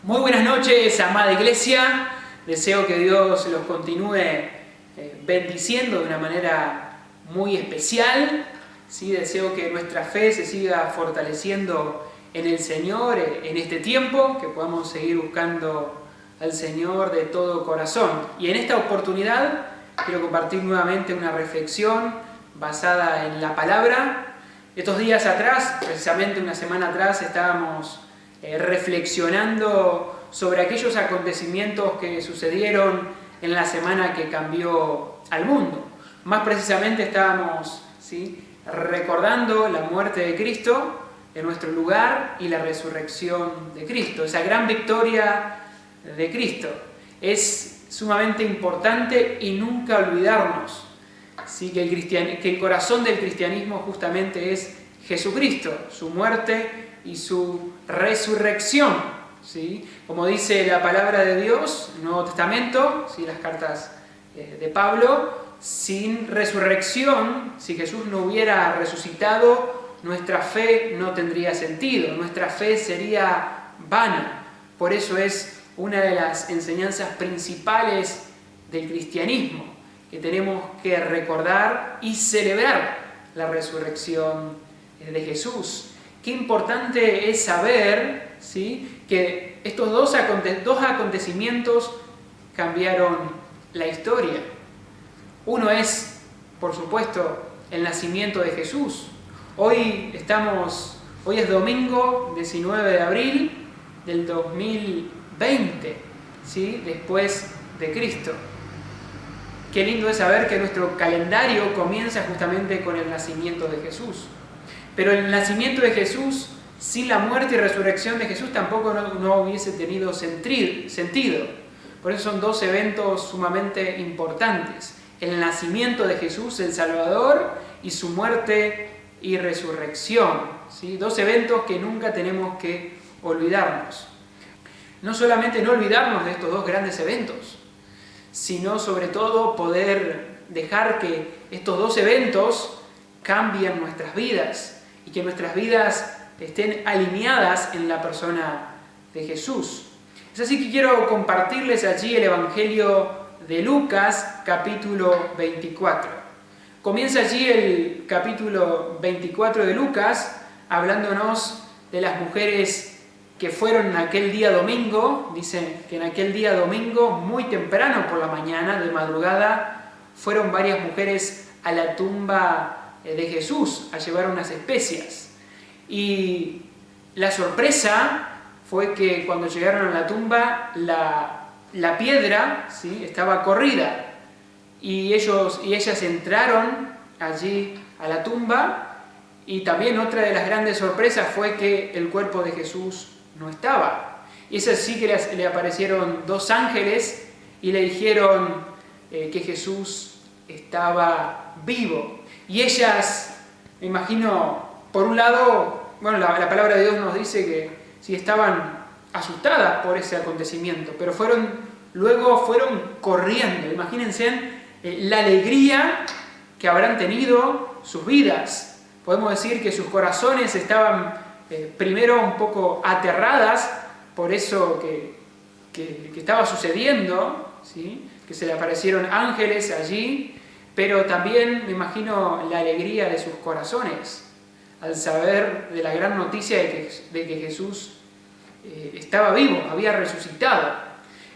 Muy buenas noches, amada iglesia. Deseo que Dios los continúe bendiciendo de una manera muy especial. ¿Sí? Deseo que nuestra fe se siga fortaleciendo en el Señor en este tiempo, que podamos seguir buscando al Señor de todo corazón. Y en esta oportunidad quiero compartir nuevamente una reflexión basada en la palabra. Estos días atrás, precisamente una semana atrás, estábamos reflexionando sobre aquellos acontecimientos que sucedieron en la semana que cambió al mundo. Más precisamente estábamos recordando la muerte de Cristo en nuestro lugar y la resurrección de Cristo, esa gran victoria de Cristo. Es sumamente importante y nunca olvidarnos que el corazón del cristianismo justamente es Jesucristo, su muerte y su resurrección. ¿Sí? Como dice la palabra de Dios, el Nuevo Testamento, ¿sí? Las cartas de Pablo, sin resurrección, si Jesús no hubiera resucitado, nuestra fe no tendría sentido, nuestra fe sería vana. Por eso es una de las enseñanzas principales del cristianismo, que tenemos que recordar y celebrar la resurrección de Jesús. Qué importante es saber, ¿sí?, que estos dos acontecimientos cambiaron la historia. Uno es, por supuesto, el nacimiento de Jesús. Hoy es domingo 19 de abril del 2020, ¿sí?, después de Cristo. Qué lindo es saber que nuestro calendario comienza justamente con el nacimiento de Jesús. Pero el nacimiento de Jesús, sin la muerte y resurrección de Jesús, tampoco no hubiese tenido sentido. Por eso son dos eventos sumamente importantes. El nacimiento de Jesús, el Salvador, y su muerte y resurrección. ¿Sí? Dos eventos que nunca tenemos que olvidarnos. No solamente no olvidarnos de estos dos grandes eventos, sino sobre todo poder dejar que estos dos eventos cambien nuestras vidas y que nuestras vidas estén alineadas en la persona de Jesús. Es así que quiero compartirles allí el Evangelio de Lucas, capítulo 24. Comienza allí el capítulo 24 de Lucas hablándonos de las mujeres que fueron en aquel día domingo. Dice que en aquel día domingo, muy temprano por la mañana, de madrugada, fueron varias mujeres a la tumba de Jesús a llevar unas especias. Y la sorpresa fue que cuando llegaron a la tumba, la piedra, ¿sí?, estaba corrida. Y ellas entraron allí a la tumba. Y también otra de las grandes sorpresas fue que el cuerpo de Jesús no estaba. Y es así que le aparecieron dos ángeles y le dijeron que Jesús estaba vivo. Y ellas, me imagino, por un lado, la palabra de Dios nos dice que sí estaban asustadas por ese acontecimiento, pero luego fueron corriendo. Imagínense la alegría que habrán tenido sus vidas. Podemos decir que sus corazones estaban primero un poco aterradas por eso que estaba sucediendo, ¿sí?, que se le aparecieron ángeles allí. Pero también me imagino la alegría de sus corazones al saber de la gran noticia de que Jesús estaba vivo, había resucitado.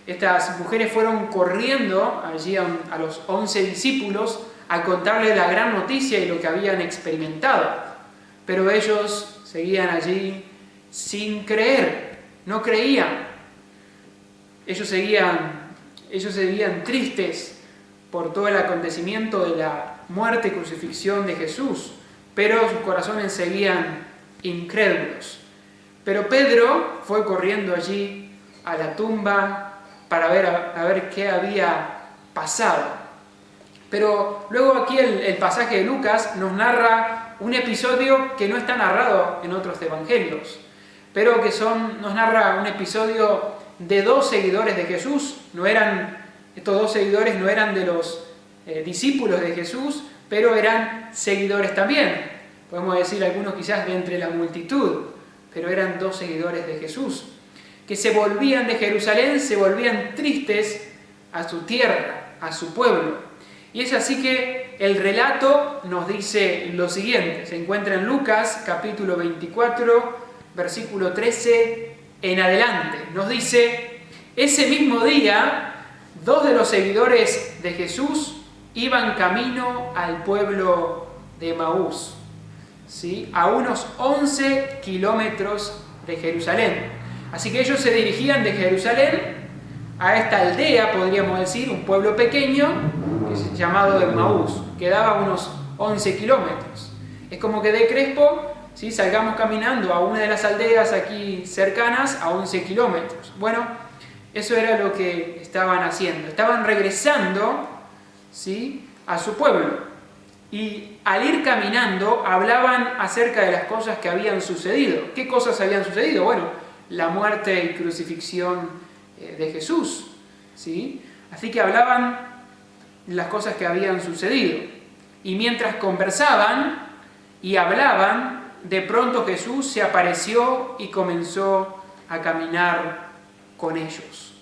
Estas mujeres fueron corriendo allí a los 11 discípulos a contarles la gran noticia y lo que habían experimentado. Pero ellos seguían allí sin creer, no creían. Ellos seguían tristes por todo el acontecimiento de la muerte y crucifixión de Jesús, pero sus corazones seguían incrédulos. Pero Pedro fue corriendo allí a la tumba para ver qué había pasado. Pero luego aquí el pasaje de Lucas nos narra un episodio que no está narrado en otros evangelios, pero nos narra un episodio de dos seguidores de Jesús. Estos dos seguidores no eran de los discípulos de Jesús, pero eran seguidores también. Podemos decir algunos quizás de entre la multitud, pero eran dos seguidores de Jesús, que se volvían de Jerusalén, se volvían tristes a su tierra, a su pueblo. Y es así que el relato nos dice lo siguiente. Se encuentra en Lucas capítulo 24, versículo 13 en adelante. Nos dice: ese mismo día, 2 de los seguidores de Jesús iban camino al pueblo de Emaús, ¿sí?, a unos 11 kilómetros de Jerusalén. Así que ellos se dirigían de Jerusalén a esta aldea, podríamos decir, un pueblo pequeño, que es llamado Emaús, que daba unos 11 kilómetros. Es como que de Crespo, ¿sí?, salgamos caminando a una de las aldeas aquí cercanas a 11 kilómetros. Bueno, eso era lo que estaban haciendo. Estaban regresando, ¿sí?, a su pueblo. Y al ir caminando hablaban acerca de las cosas que habían sucedido. ¿Qué cosas habían sucedido? Bueno, la muerte y crucifixión de Jesús, ¿sí? Así que hablaban las cosas que habían sucedido. Y mientras conversaban y hablaban, de pronto Jesús se apareció y comenzó a caminar con ellos.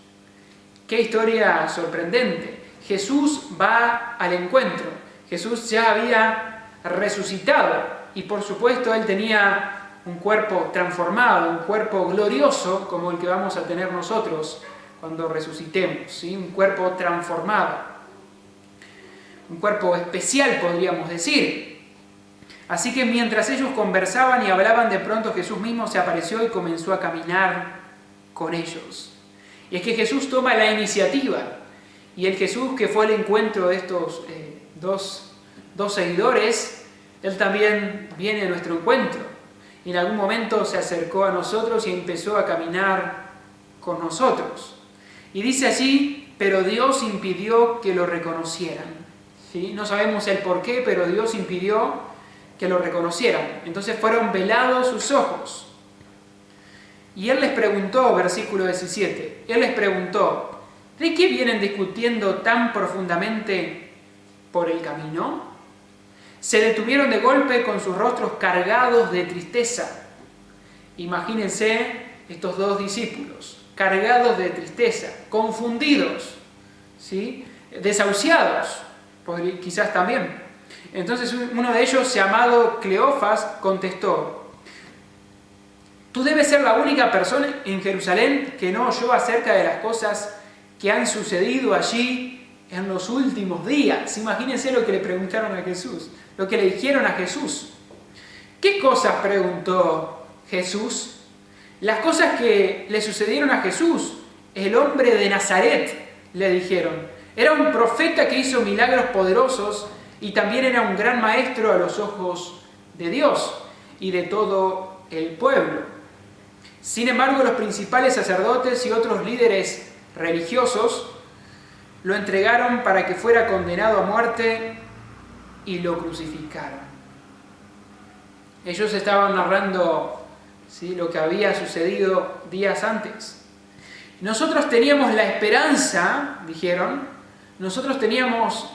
¡Qué historia sorprendente! Jesús va al encuentro. Jesús ya había resucitado y por supuesto Él tenía un cuerpo transformado, un cuerpo glorioso como el que vamos a tener nosotros cuando resucitemos, ¿sí? Un cuerpo transformado, un cuerpo especial podríamos decir. Así que mientras ellos conversaban y hablaban, de pronto Jesús mismo se apareció y comenzó a caminar con ellos. Y es que Jesús toma la iniciativa, y el Jesús que fue al encuentro de estos dos seguidores, Él también viene a nuestro encuentro. Y en algún momento se acercó a nosotros y empezó a caminar con nosotros. Y dice allí: pero Dios impidió que lo reconocieran, ¿sí? No sabemos el por qué, pero Dios impidió que lo reconocieran. Entonces fueron velados sus ojos. Y Él les preguntó, versículo 17, Él les preguntó: ¿de qué vienen discutiendo tan profundamente por el camino? Se detuvieron de golpe con sus rostros cargados de tristeza. Imagínense estos 2 discípulos, cargados de tristeza, confundidos, ¿sí?, desahuciados, quizás también. Entonces uno de ellos, llamado Cleofas, contestó: tú debes ser la única persona en Jerusalén que no oyó acerca de las cosas que han sucedido allí en los últimos días. Imagínense lo que le preguntaron a Jesús, lo que le dijeron a Jesús. ¿Qué cosas preguntó Jesús? Las cosas que le sucedieron a Jesús. El hombre de Nazaret, le dijeron. Era un profeta que hizo milagros poderosos y también era un gran maestro a los ojos de Dios y de todo el pueblo. Sin embargo, los principales sacerdotes y otros líderes religiosos lo entregaron para que fuera condenado a muerte y lo crucificaron. Ellos estaban narrando, ¿sí?, lo que había sucedido días antes. Nosotros teníamos la esperanza, dijeron, nosotros teníamos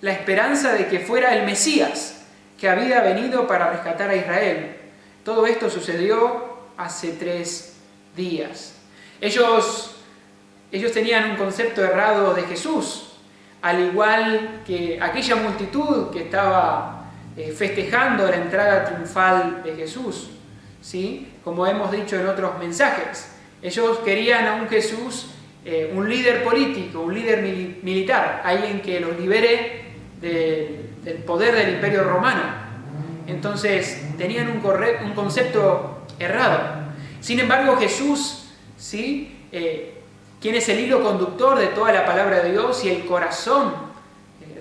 la esperanza de que fuera el Mesías que había venido para rescatar a Israel. Todo esto sucedió hace 3 días. Ellos tenían un concepto errado de Jesús, al igual que aquella multitud que estaba festejando la entrada triunfal de Jesús, ¿sí?, como hemos dicho en otros mensajes. Ellos querían a un Jesús, un líder político, un líder militar, alguien que los libere del poder del Imperio Romano. Entonces tenían un concepto errado. Sin embargo, Jesús, ¿sí?, quien es el hilo conductor de toda la palabra de Dios y el corazón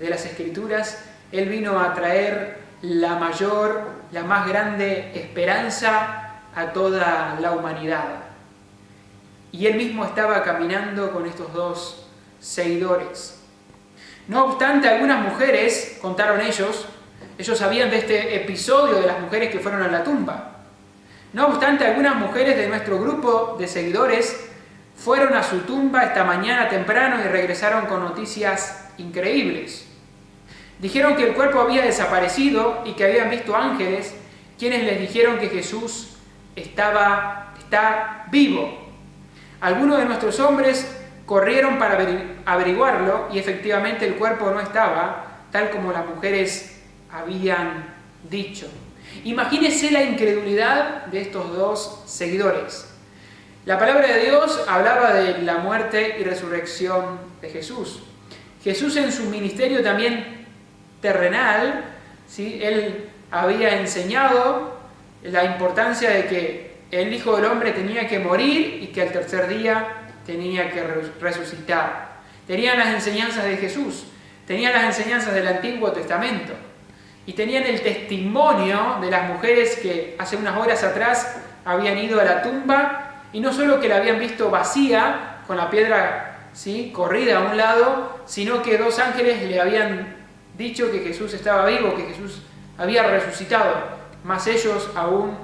de las Escrituras, Él vino a traer la mayor, la más grande esperanza a toda la humanidad. Y Él mismo estaba caminando con estos 2 seguidores. No obstante, algunas mujeres, contaron ellos sabían de este episodio de las mujeres que fueron a la tumba. No obstante, algunas mujeres de nuestro grupo de seguidores fueron a su tumba esta mañana temprano y regresaron con noticias increíbles. Dijeron que el cuerpo había desaparecido y que habían visto ángeles, quienes les dijeron que Jesús está vivo. Algunos de nuestros hombres corrieron para averiguarlo y efectivamente el cuerpo no estaba tal como las mujeres habían dicho. Imagínese la incredulidad de estos dos seguidores. La palabra de Dios hablaba de la muerte y resurrección de Jesús. Jesús en su ministerio también terrenal, ¿sí? Él había enseñado la importancia de que el Hijo del Hombre tenía que morir y que al tercer día tenía que resucitar. Tenían las enseñanzas de Jesús, tenían las enseñanzas del Antiguo Testamento y tenían el testimonio de las mujeres que hace unas horas atrás habían ido a la tumba y no solo que la habían visto vacía, con la piedra, ¿sí?, corrida a un lado, sino que dos ángeles le habían dicho que Jesús estaba vivo, que Jesús había resucitado, mas ellos aún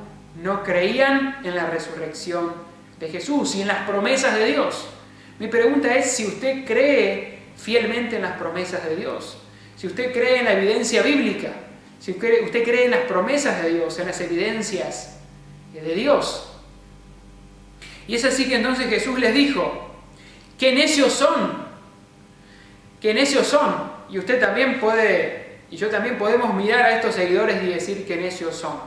no creían en la resurrección de Jesús y en las promesas de Dios. Mi pregunta es si usted cree fielmente en las promesas de Dios, si usted cree en la evidencia bíblica, si usted cree en las promesas de Dios, en las evidencias de Dios. Y es así que entonces Jesús les dijo: ¡qué necios son! ¡Qué necios son! Y usted también puede, y yo también podemos mirar a estos seguidores y decir qué necios son.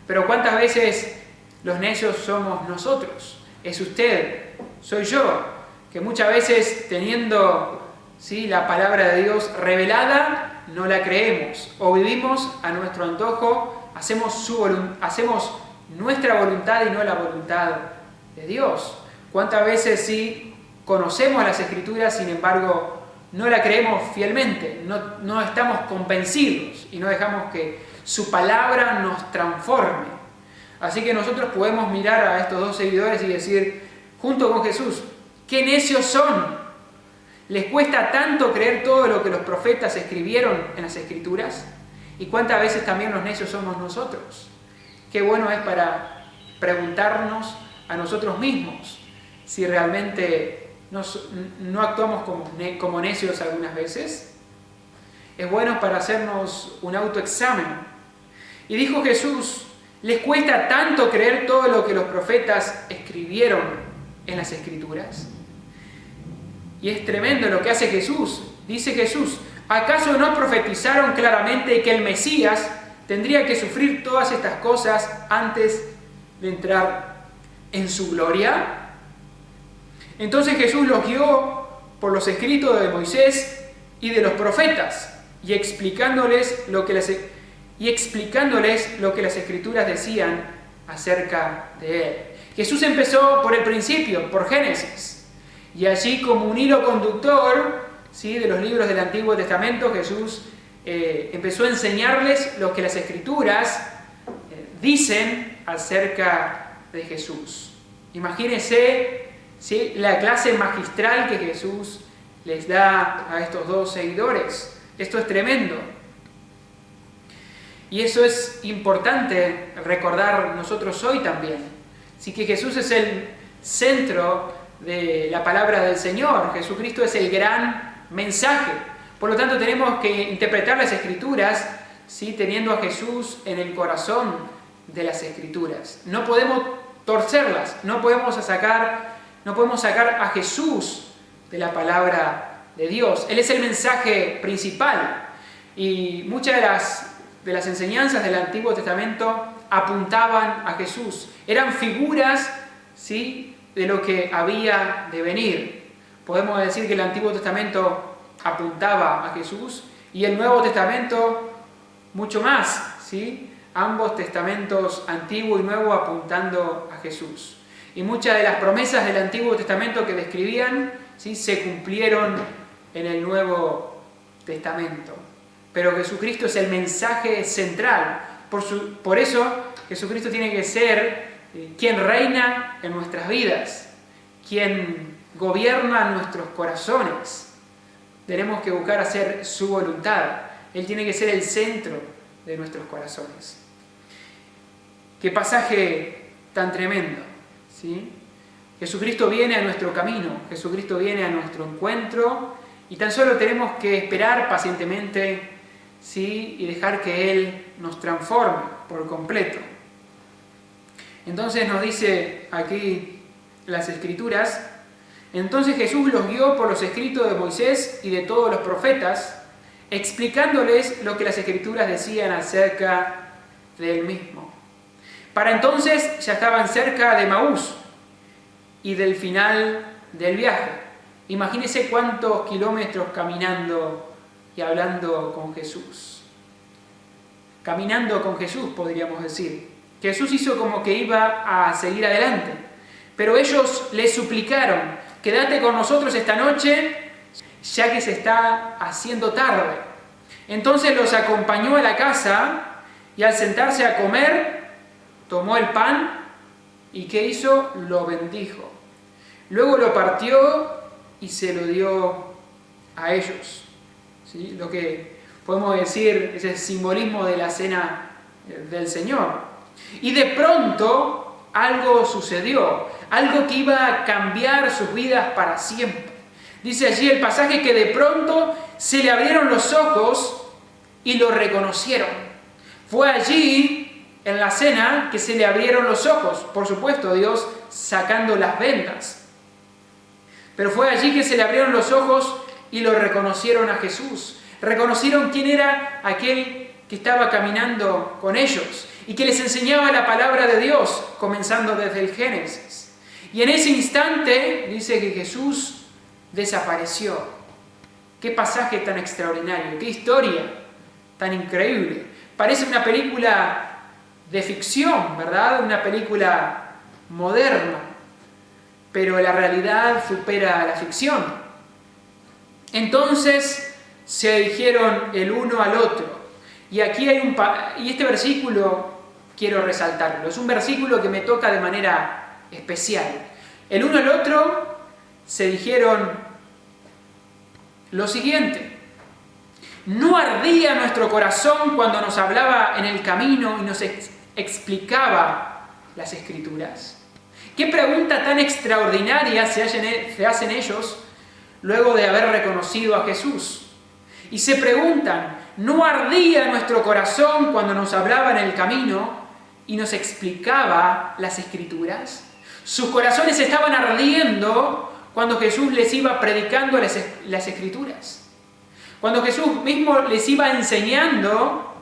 Pero ¿cuántas veces los necios somos nosotros? Es usted, soy yo, que muchas veces teniendo, ¿sí?, la palabra de Dios revelada, no la creemos. O vivimos a nuestro antojo, hacemos nuestra voluntad y no la voluntad de Dios. ¿Cuántas veces sí conocemos las Escrituras, sin embargo no la creemos fielmente, no estamos convencidos y no dejamos que su palabra nos transforme? Así que nosotros podemos mirar a estos dos seguidores y decir, junto con Jesús, ¡qué necios son! ¿Les cuesta tanto creer todo lo que los profetas escribieron en las Escrituras? ¿Y cuántas veces también los necios somos nosotros? Qué bueno es para preguntarnos a nosotros mismos si realmente no actuamos como necios algunas veces. Es bueno para hacernos un autoexamen. Y dijo Jesús: ¿les cuesta tanto creer todo lo que los profetas escribieron en las Escrituras? Y es tremendo lo que hace Jesús. Dice Jesús: ¿acaso no profetizaron claramente que el Mesías tendría que sufrir todas estas cosas antes de entrar en su gloria? Entonces Jesús los guió por los escritos de Moisés y de los profetas, y explicándoles lo que las Escrituras decían acerca de él. Jesús empezó por el principio, por Génesis, y allí, como un hilo conductor, ¿sí?, de los libros del Antiguo Testamento, Jesús empezó a enseñarles lo que las Escrituras dicen acerca de Jesús. Imagínense, ¿sí?, la clase magistral que Jesús les da a estos dos seguidores. Esto es tremendo. Y eso es importante recordar nosotros hoy también. Así que Jesús es el centro de la palabra del Señor. Jesucristo es el gran mensaje. Por lo tanto, tenemos que interpretar las Escrituras, ¿sí?, teniendo a Jesús en el corazón de las Escrituras. No podemos torcerlas, no podemos sacar a Jesús de la palabra de Dios. Él es el mensaje principal. Y muchas de las enseñanzas del Antiguo Testamento apuntaban a Jesús. Eran figuras, ¿sí?, de lo que había de venir. Podemos decir que el Antiguo Testamento apuntaba a Jesús y el Nuevo Testamento mucho más, ¿sí? Ambos testamentos, Antiguo y Nuevo, apuntando a Jesús. Y muchas de las promesas del Antiguo Testamento que describían, ¿sí?, se cumplieron en el Nuevo Testamento. Pero Jesucristo es el mensaje central. Por eso Jesucristo tiene que ser quien reina en nuestras vidas, quien gobierna nuestros corazones. Tenemos que buscar hacer su voluntad. Él tiene que ser el centro de nuestros corazones. Qué pasaje tan tremendo, ¿sí? Jesucristo viene a nuestro camino, Jesucristo viene a nuestro encuentro y tan solo tenemos que esperar pacientemente, ¿sí?, y dejar que Él nos transforme por completo. Entonces nos dice aquí las Escrituras Entonces Jesús los guió por los escritos de Moisés y de todos los profetas, explicándoles lo que las Escrituras decían acerca de él mismo. Para entonces ya estaban cerca de Emaús y del final del viaje. Imagínense cuántos kilómetros caminando y hablando con Jesús. Caminando con Jesús, podríamos decir. Jesús hizo como que iba a seguir adelante, pero ellos le suplicaron: quédate con nosotros esta noche, ya que se está haciendo tarde. Entonces los acompañó a la casa y al sentarse a comer, tomó el pan y ¿qué hizo? Lo bendijo. Luego lo partió y se lo dio a ellos. ¿Sí? Lo que podemos decir es el simbolismo de la cena del Señor. Y de pronto algo sucedió, algo que iba a cambiar sus vidas para siempre. Dice allí el pasaje que de pronto se le abrieron los ojos y lo reconocieron. Fue allí, en la cena, que se le abrieron los ojos. Por supuesto, Dios sacando las vendas. Pero fue allí que se le abrieron los ojos y lo reconocieron a Jesús. Reconocieron quién era aquel que estaba caminando con ellos y que les enseñaba la palabra de Dios, comenzando desde el Génesis. Y en ese instante dice que Jesús desapareció. Qué pasaje tan extraordinario, qué historia tan increíble. Parece una película de ficción, ¿verdad? Una película moderna, pero la realidad supera la ficción. Entonces se dijeron el uno al otro. Y aquí hay y este versículo quiero resaltarlo. Es un versículo que me toca de manera especial. El uno al otro se dijeron lo siguiente: ¿no ardía nuestro corazón cuando nos hablaba en el camino y nos explicaba las Escrituras? ¿Qué pregunta tan extraordinaria se hacen ellos luego de haber reconocido a Jesús? Y se preguntan: ¿no ardía nuestro corazón cuando nos hablaba en el camino y nos explicaba las Escrituras? Sus corazones estaban ardiendo cuando Jesús les iba predicando las Escrituras. Cuando Jesús mismo les iba enseñando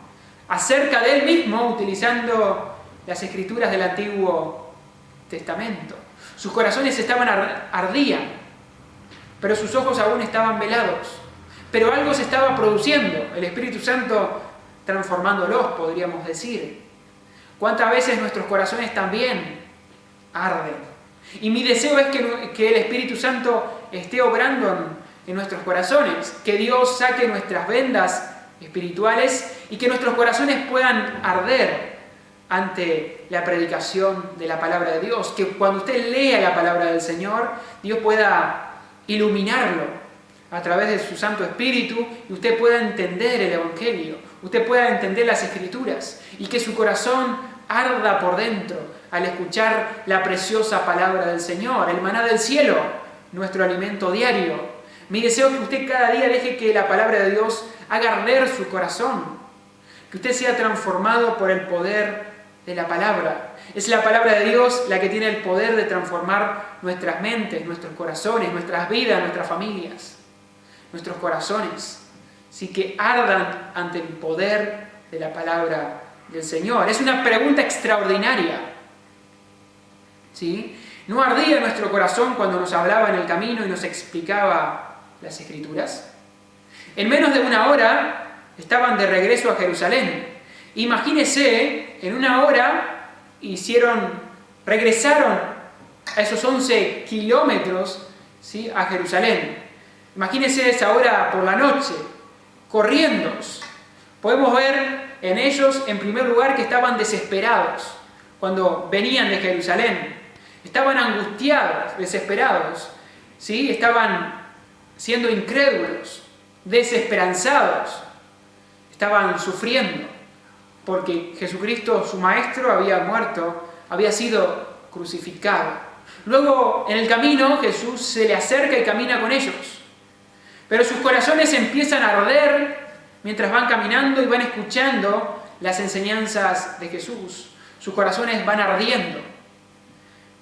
acerca de Él mismo, utilizando las Escrituras del Antiguo Testamento. Sus corazones ardían, pero sus ojos aún estaban velados. Pero algo se estaba produciendo, el Espíritu Santo transformándolos, podríamos decir. ¿Cuántas veces nuestros corazones también arden? Y mi deseo es que el Espíritu Santo esté obrando en nuestros corazones, que Dios saque nuestras vendas espirituales y que nuestros corazones puedan arder ante la predicación de la palabra de Dios. Que cuando usted lea la palabra del Señor, Dios pueda iluminarlo a través de su Santo Espíritu y usted pueda entender el Evangelio, usted pueda entender las Escrituras y que su corazón arda por dentro al escuchar la preciosa palabra del Señor, el maná del cielo, nuestro alimento diario. Mi deseo es que usted cada día deje que la palabra de Dios haga arder su corazón, que usted sea transformado por el poder de la palabra. Es la palabra de Dios la que tiene el poder de transformar nuestras mentes, nuestros corazones, nuestras vidas, nuestras familias, nuestros corazones, sí, que ardan ante el poder de la palabra del Señor. Es una pregunta extraordinaria, ¿sí? ¿No ardía nuestro corazón cuando nos hablaba en el camino y nos explicaba las Escrituras? En menos de una hora estaban de regreso a Jerusalén. Imagínense, en una hora regresaron a esos 11 kilómetros, ¿sí?, a Jerusalén. Imagínense esa hora por la noche, corriendo. Podemos ver en ellos, en primer lugar, que estaban desesperados cuando venían de Jerusalén. Estaban angustiados, desesperados, ¿sí? Estaban siendo incrédulos, desesperanzados. Estaban sufriendo porque Jesucristo, su Maestro, había muerto, había sido crucificado. Luego, en el camino, Jesús se le acerca y camina con ellos. Pero sus corazones empiezan a arder mientras van caminando y van escuchando las enseñanzas de Jesús. Sus corazones van ardiendo.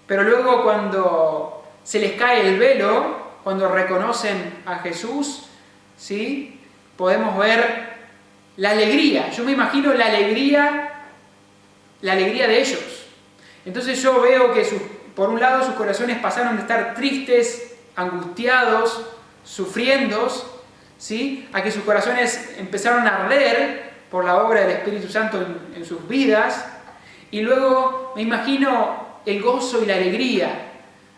Pero luego, cuando se les cae el velo cuando reconocen a Jesús, ¿sí? Podemos ver la alegría. Yo me imagino la alegría de ellos. Entonces yo veo que por un lado sus corazones pasaron de estar tristes, angustiados, sufriendo, ¿sí? A que sus corazones empezaron a arder por la obra del Espíritu Santo en sus vidas. Y luego me imagino el gozo y la alegría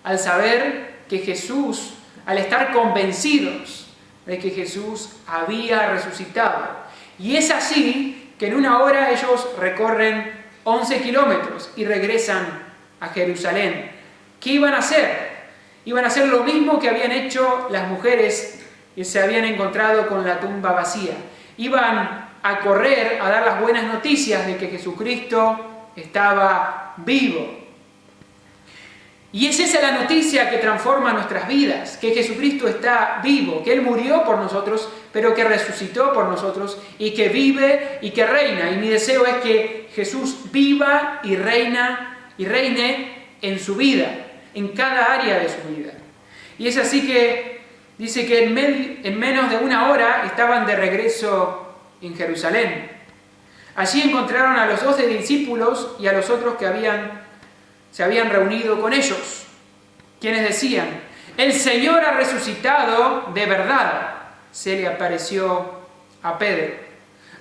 al saber que Jesús, al estar convencidos de que Jesús había resucitado. Y es así que en una hora ellos recorren 11 kilómetros y regresan a Jerusalén. ¿Qué iban a hacer? Iban a hacer lo mismo que habían hecho las mujeres que se habían encontrado con la tumba vacía. Iban a correr a dar las buenas noticias de que Jesucristo estaba vivo. Y es esa la noticia que transforma nuestras vidas, que Jesucristo está vivo, que Él murió por nosotros, pero que resucitó por nosotros y que vive y que reina. Y mi deseo es que Jesús viva y reine en su vida, en cada área de su vida. Y es así que dice que en menos de una hora estaban de regreso en Jerusalén. Allí encontraron a los 12 discípulos y a los otros que se habían reunido con ellos, quienes decían: el Señor ha resucitado de verdad. Se le apareció a Pedro.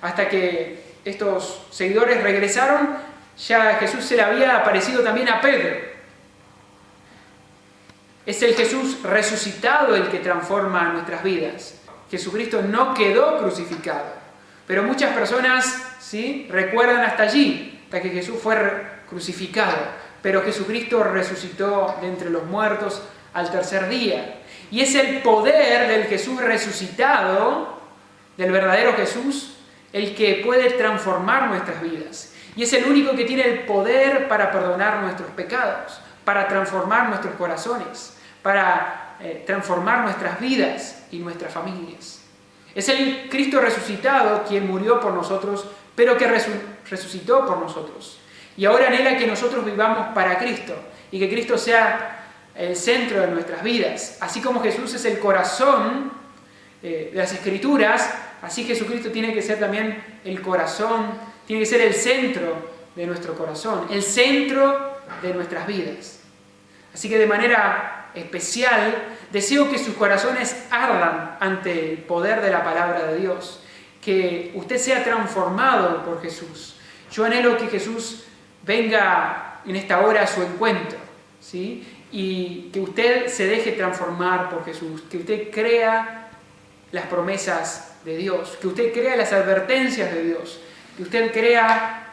Hasta que estos seguidores regresaron, ya Jesús se le había aparecido también a Pedro. Es el Jesús resucitado el que transforma nuestras vidas. Jesucristo no quedó crucificado, pero muchas personas, ¿sí?, recuerdan hasta allí, hasta que Jesús fue crucificado. Pero Jesucristo resucitó de entre los muertos al tercer día. Y es el poder del Jesús resucitado, del verdadero Jesús, el que puede transformar nuestras vidas. Y es el único que tiene el poder para perdonar nuestros pecados, para transformar nuestros corazones, para transformar nuestras vidas y nuestras familias. Es el Cristo resucitado quien murió por nosotros, pero que resucitó por nosotros. Y ahora anhela que nosotros vivamos para Cristo y que Cristo sea el centro de nuestras vidas. Así como Jesús es el corazón de las Escrituras, así Jesucristo tiene que ser también el corazón, tiene que ser el centro de nuestro corazón, el centro de nuestras vidas. Así que de manera especial deseo que sus corazones ardan ante el poder de la palabra de Dios, que usted sea transformado por Jesús. Yo anhelo que Jesús venga en esta hora a su encuentro, ¿sí? Y que usted se deje transformar por Jesús, que usted crea las promesas de Dios, que usted crea las advertencias de Dios, que usted crea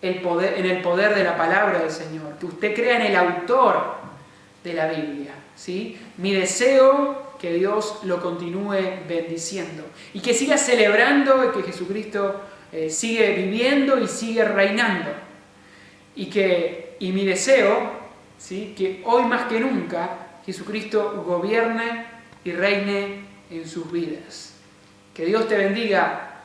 en el poder de la palabra del Señor, que usted crea en el autor de la Biblia, ¿sí? Mi deseo que Dios lo continúe bendiciendo y que siga celebrando que Jesucristo sigue viviendo y sigue reinando. Y mi deseo, ¿sí?, que hoy más que nunca Jesucristo gobierne y reine en sus vidas. Que Dios te bendiga